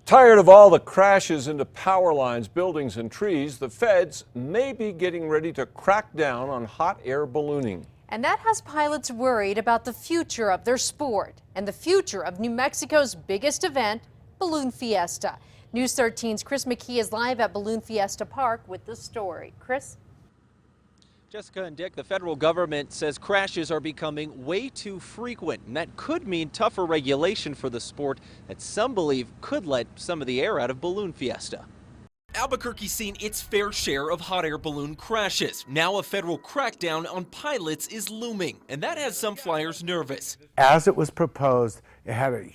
Tired of all the crashes into power lines, buildings, and trees, the feds may be getting ready to crack down on hot air ballooning. And that has pilots worried about the future of their sport and the future of New Mexico's biggest event, Balloon Fiesta. News 13's Chris McKee is live at Balloon Fiesta Park with the story. Chris? Jessica and Dick, the federal government says crashes are becoming way too frequent, and that could mean tougher regulation for the sport that some believe could let some of the air out of Balloon Fiesta. Albuquerque's seen its fair share of hot air balloon crashes. Now a federal crackdown on pilots is looming, and that has some flyers nervous. As it was proposed, it had a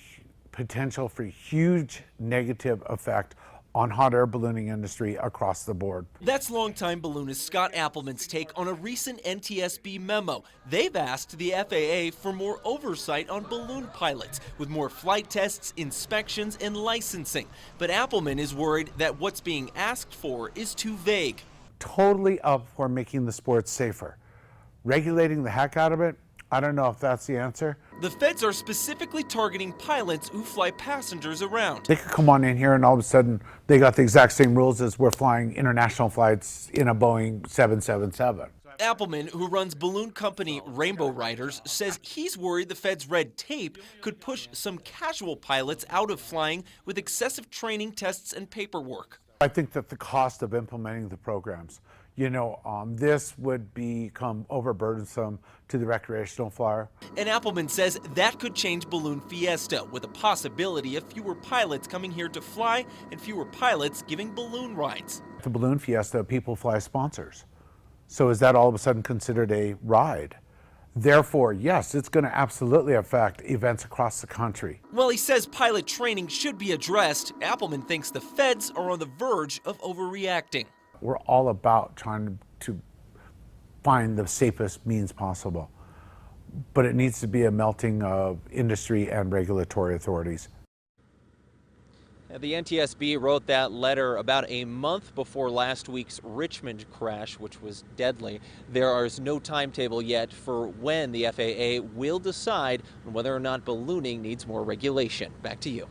potential for huge negative effect on hot air ballooning industry across the board. That's longtime balloonist Scott Appleman's take on a recent NTSB memo. They've asked the FAA for more oversight on balloon pilots, with more flight tests, inspections, and licensing. But Appleman is worried that what's being asked for is too vague. Totally up for making the sport safer. Regulating the heck out of it, I don't know if that's the answer. The feds are specifically targeting pilots who fly passengers around. They could come on in here and all of a sudden they got the exact same rules as we're flying international flights in a Boeing 777. Appleman, who runs balloon company Rainbow Riders, says he's worried the feds' red tape could push some casual pilots out of flying with excessive training, tests, and paperwork. I think that the cost of implementing the programs, this would become overburdensome to the recreational flyer. And Appleman says that could change Balloon Fiesta, with a possibility of fewer pilots coming here to fly and fewer pilots giving balloon rides. The Balloon Fiesta, people fly sponsors. So is that all of a sudden considered a ride? Therefore, yes, it's going to absolutely affect events across the country. While he says pilot training should be addressed, Appleman thinks the feds are on the verge of overreacting. We're all about trying to find the safest means possible, but it needs to be a melting of industry and regulatory authorities. The NTSB wrote that letter about a month before last week's Richmond crash, which was deadly. There is no timetable yet for when the FAA will decide on whether or not ballooning needs more regulation. Back to you.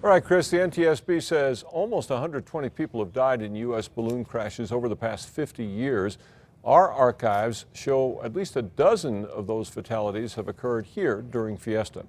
All right, Chris, the NTSB says almost 120 people have died in U.S. balloon crashes over the past 50 years. Our archives show at least a dozen of those fatalities have occurred here during Fiesta.